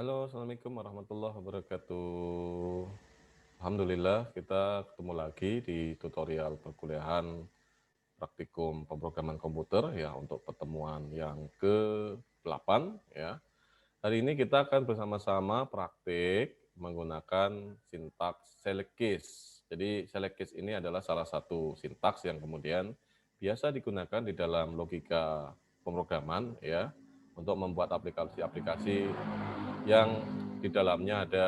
Halo, Assalamualaikum warahmatullahi wabarakatuh. Alhamdulillah, kita ketemu lagi di tutorial perkuliahan praktikum pemrograman komputer ya untuk pertemuan yang ke-8 ya. Hari ini kita akan bersama-sama praktik menggunakan sintaks select case. Jadi select case ini adalah salah satu sintaks yang kemudian biasa digunakan di dalam logika pemrograman ya untuk membuat aplikasi-aplikasi yang di dalamnya ada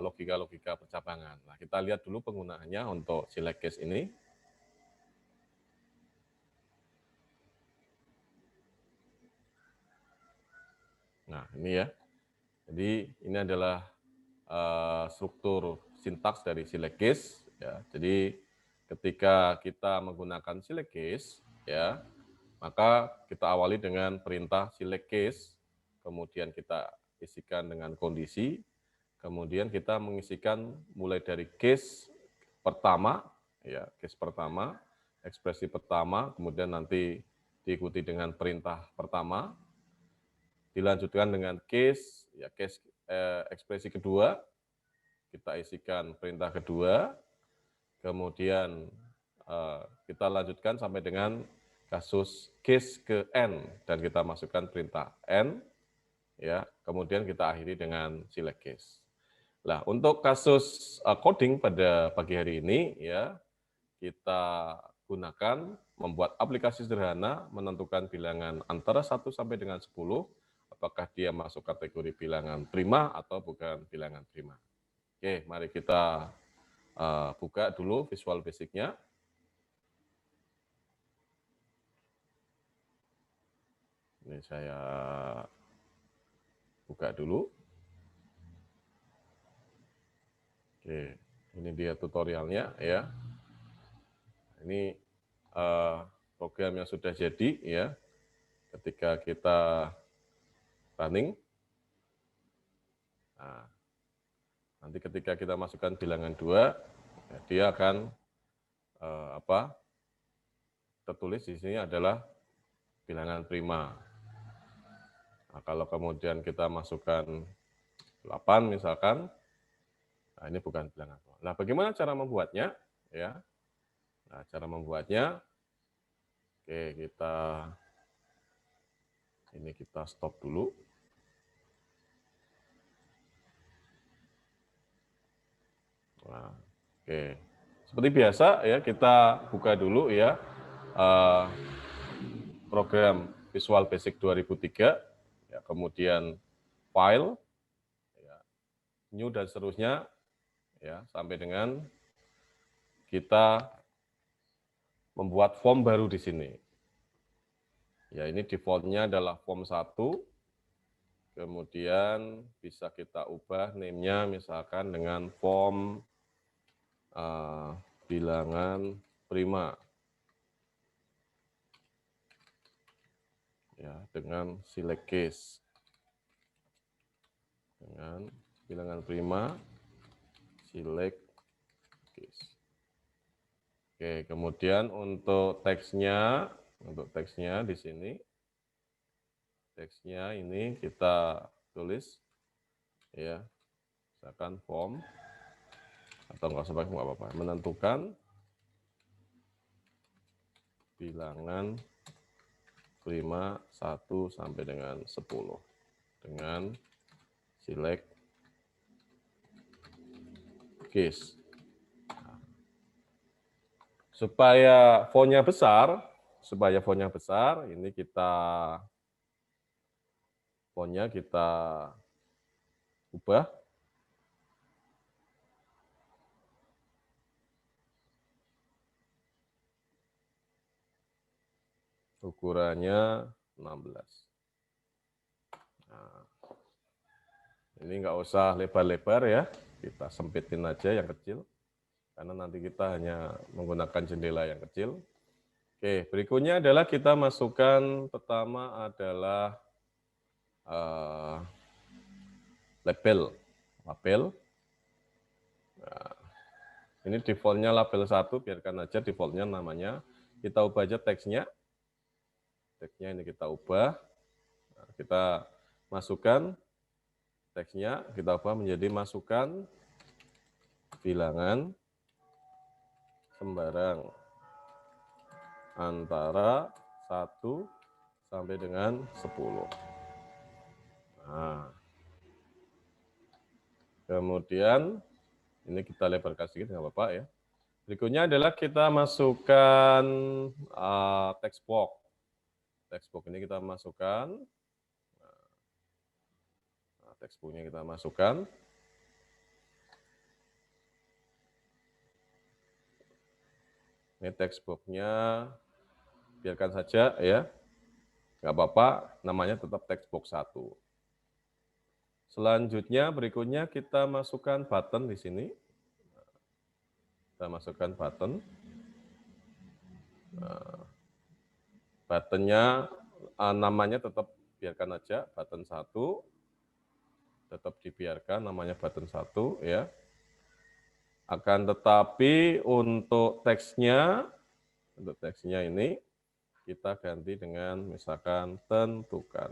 logika-logika percabangan. Nah, kita lihat dulu penggunaannya untuk select case ini. Nah, ini ya. Jadi ini adalah struktur sintaks dari select case ya. Jadi ketika kita menggunakan select case ya, maka kita awali dengan perintah select case, kemudian kita isikan dengan kondisi, kemudian kita mengisikan mulai dari case pertama, ya, case pertama, ekspresi pertama, kemudian nanti diikuti dengan perintah pertama, dilanjutkan dengan case, ya, ekspresi kedua, kita isikan perintah kedua, kemudian kita lanjutkan sampai dengan kasus case ke N, dan kita masukkan perintah N, ya, kemudian kita akhiri dengan select case. Nah, untuk kasus coding pada pagi hari ini, ya, kita gunakan membuat aplikasi sederhana menentukan bilangan antara 1 sampai dengan 10, apakah dia masuk kategori bilangan prima atau bukan bilangan prima. Oke, mari kita buka dulu Visual Basic-nya. Ini saya buka dulu. Oke, ini dia tutorialnya ya. Ini program yang sudah jadi ya. Ketika kita running, nah, nanti ketika kita masukkan bilangan 2, ya, dia akan tertulis di sini adalah bilangan prima. Nah, kalau kemudian kita masukkan 8 misalkan, nah ini bukan bilangan prima. Nah, bagaimana cara membuatnya? Ya, nah, cara membuatnya, oke, kita stop dulu. Nah, oke, seperti biasa ya, kita buka dulu ya program Visual Basic 2003, ya, kemudian file, ya, new dan seterusnya, ya, sampai dengan kita membuat form baru di sini. Ya, ini default-nya adalah form 1, kemudian bisa kita ubah name-nya misalkan dengan form bilangan prima. Ya, dengan select case. Dengan bilangan prima, select case. Oke, kemudian untuk teksnya di sini, teksnya ini kita tulis, ya, misalkan form, atau nggak usah pakai nggak apa-apa, menentukan bilangan prima 1 sampai dengan 10 dengan select case. Supaya fontnya besar, ini fontnya kita ubah. Ukurannya 16. Nah, ini nggak usah lebar-lebar ya, kita sempitin aja yang kecil, karena nanti kita hanya menggunakan jendela yang kecil. Oke, berikutnya adalah kita masukkan, pertama adalah label. Nah, ini defaultnya label 1, biarkan aja defaultnya namanya. Kita ubah aja teksnya. Teksnya ini kita ubah. Nah, kita masukkan teksnya kita ubah menjadi masukkan bilangan sembarang antara 1 sampai dengan 10. Nah, kemudian ini kita lebarkan sedikit, nggak apa-apa ya. Berikutnya adalah kita masukkan text box. Text box ini kita masukkan. Nah, text box-nya kita masukkan. Ini text box-nya biarkan saja ya. Nggak apa-apa, namanya tetap text box 1. Selanjutnya berikutnya kita masukkan button di sini. Kita masukkan button. Buttonnya namanya tetap biarkan aja button 1. Tetap dibiarkan namanya button 1 ya. Akan tetapi untuk teksnya ini kita ganti dengan misalkan tentukan.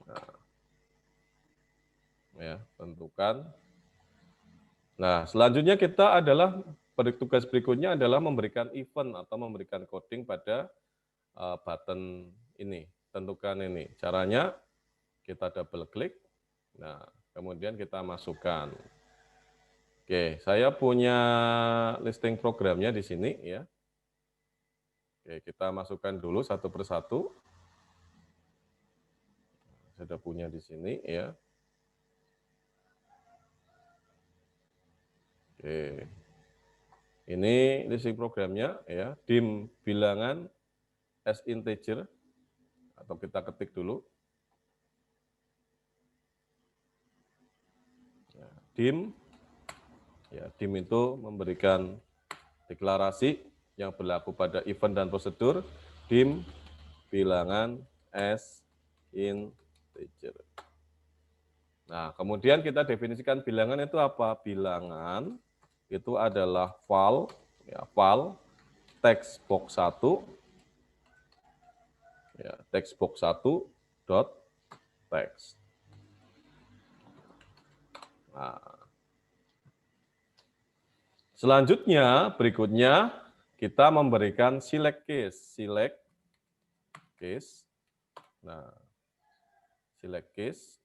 Nah, ya, tentukan. Nah, selanjutnya kita adalah tugas berikutnya adalah memberikan event atau memberikan coding pada button ini, tentukan ini. Caranya kita double klik. Nah, kemudian kita masukkan. Oke, saya punya listing programnya di sini ya. Oke, kita masukkan dulu satu persatu. Saya sudah punya di sini ya. Oke. Ini listing programnya ya, dim bilangan as integer atau kita ketik dulu. Ya, dim itu memberikan deklarasi yang berlaku pada event dan prosedur, dim bilangan as integer. Nah, kemudian kita definisikan bilangan itu apa? Bilangan itu adalah val, ya, val text box 1, ya, text box 1 dot text. Nah, selanjutnya, berikutnya kita memberikan select case. Nah, select case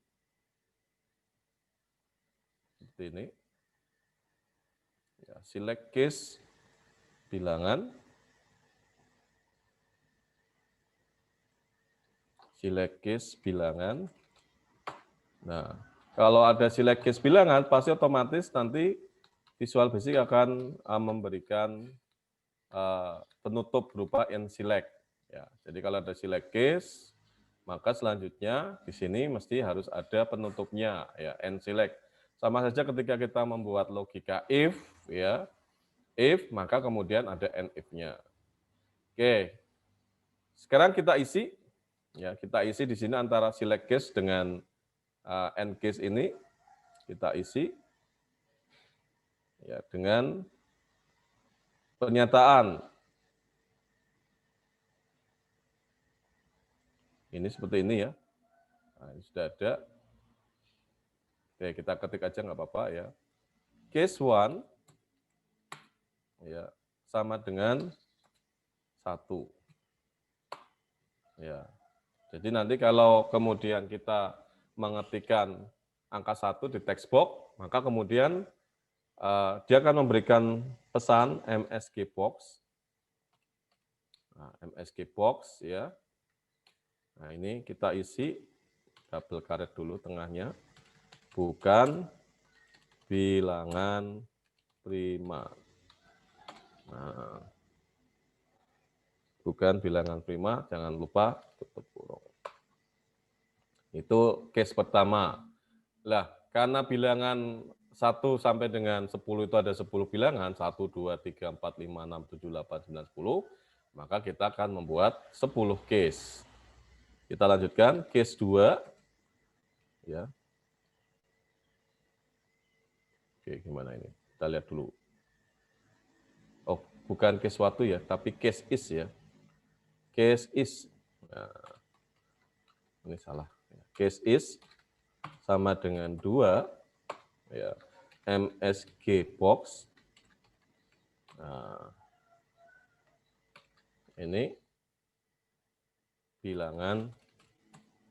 seperti ini. Ya, select case bilangan. Select case bilangan. Nah, kalau ada select case bilangan, pasti otomatis nanti Visual Basic akan memberikan penutup berupa select. Ya, jadi kalau ada select case, maka selanjutnya di sini mesti harus ada penutupnya, ya, select. Sama saja ketika kita membuat logika if, ya, if, maka kemudian ada if-nya. Oke, sekarang kita isi, ya, kita isi di sini antara select case dengan end case ini, kita isi ya dengan pernyataan. Ini seperti ini ya. Nah, ini sudah ada. Oke, kita ketik aja nggak apa-apa ya. Case 1 ya sama dengan 1. Ya. Jadi nanti kalau kemudian kita mengetikkan angka 1 di text box, maka kemudian dia akan memberikan pesan MSG box. Nah, MSG box ya. Nah, ini kita isi double karet dulu tengahnya. Bukan bilangan prima. Nah, bukan bilangan prima, jangan lupa tutup kurung. Itu case pertama. Lah, karena bilangan 1 sampai dengan 10 itu ada 10 bilangan, 1, 2, 3, 4, 5, 6, 7, 8, 9, 10, maka kita akan membuat 10 case. Kita lanjutkan, case 2. Ya. Oke, gimana ini? Kita lihat dulu. Oh, bukan case suatu ya, tapi case is ya. Case is. Nah, ini salah. Case is sama dengan 2, ya, MSG box. Nah, ini bilangan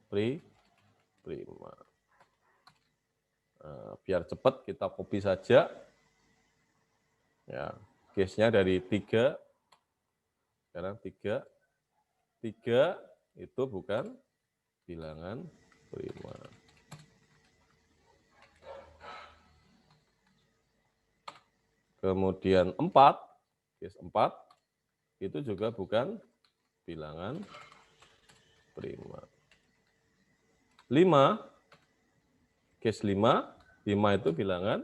prima. Biar cepat kita copy saja. Ya, case-nya dari 3, sekarang 3. 3 itu bukan bilangan prima. Kemudian 4, case 4, itu juga bukan bilangan prima. 5, case 5, 5 itu bilangan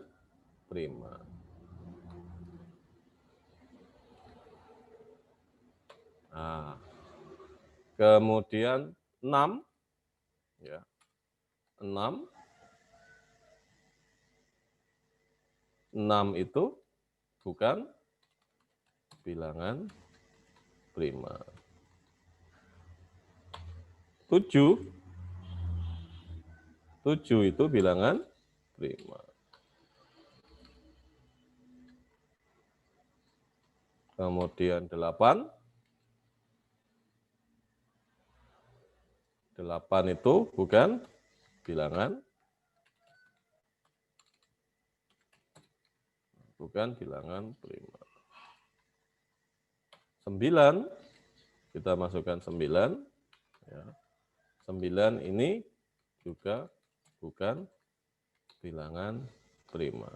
prima. Nah, kemudian 6, ya, 6 itu bukan bilangan prima. 7 itu bilangan prima. Kemudian 8 itu bukan bilangan prima. 9, kita masukkan 9, ya. 9 ini juga bukan bilangan prima.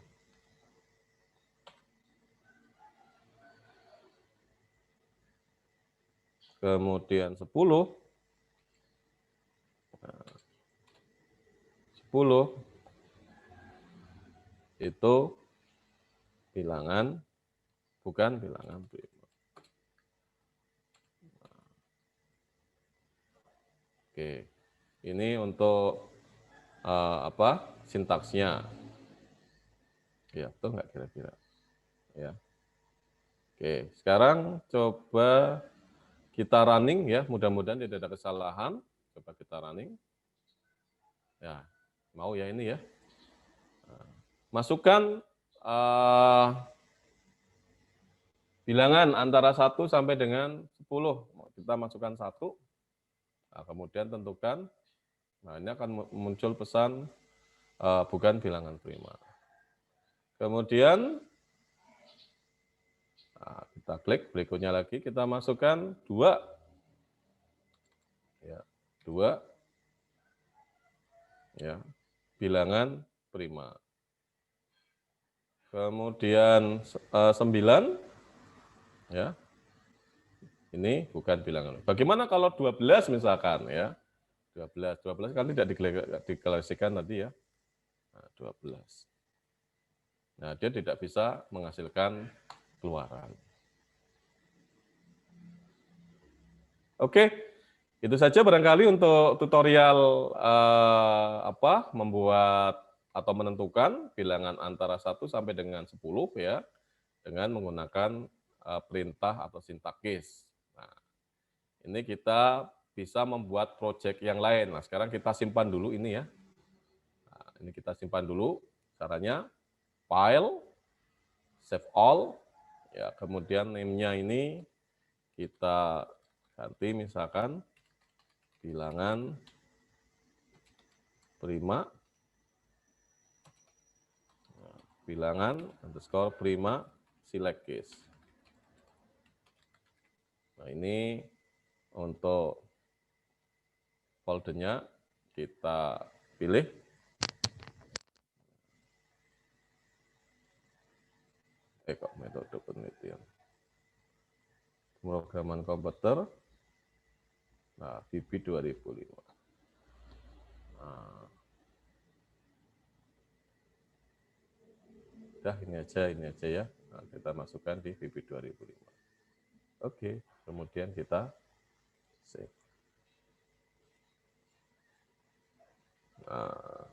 Kemudian 10, 10 itu bukan bilangan prima. Oke, ini untuk sintaksnya. Ya, betul nggak kira-kira? Ya. Oke, sekarang coba kita running ya, mudah-mudahan tidak ada kesalahan. Coba kita running. Ya, mau ya ini ya. Masukkan bilangan antara 1 sampai dengan 10. Kita masukkan 1. Nah, kemudian tentukan. Nah, ini akan muncul pesan bukan bilangan prima. Kemudian kita klik, berikutnya lagi kita masukkan 2. Ya, 2. Ya, bilangan prima. Kemudian 9, ya, ini bukan bilangan. Bagaimana kalau 12 misalkan ya? 12 kan tidak diklasisikan tadi ya. Nah, 12. Nah, dia tidak bisa menghasilkan keluaran. Oke, itu saja barangkali untuk tutorial membuat atau menentukan bilangan antara 1 sampai dengan 10 ya, dengan menggunakan perintah atau sintaksis. Nah, ini kita bisa membuat project yang lain. Nah, sekarang kita simpan dulu ini ya. Nah, ini kita simpan dulu. Caranya file, save all, ya, kemudian name-nya ini kita ganti misalkan bilangan prima, bilangan underscore prima select case. Nah, ini untuk foldernya kita pilih. Kok metode penelitian. Pemrograman komputer. Nah, VB 2005. Nah, udah ini aja ya. Nah, kita masukkan di VB 2005. Oke, kemudian kita save. Nah,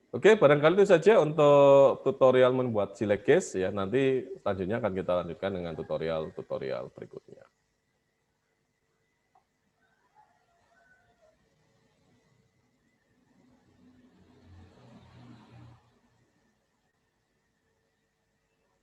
Oke, barangkali itu saja untuk tutorial membuat sileges ya. Nanti selanjutnya akan kita lanjutkan dengan tutorial-tutorial berikutnya.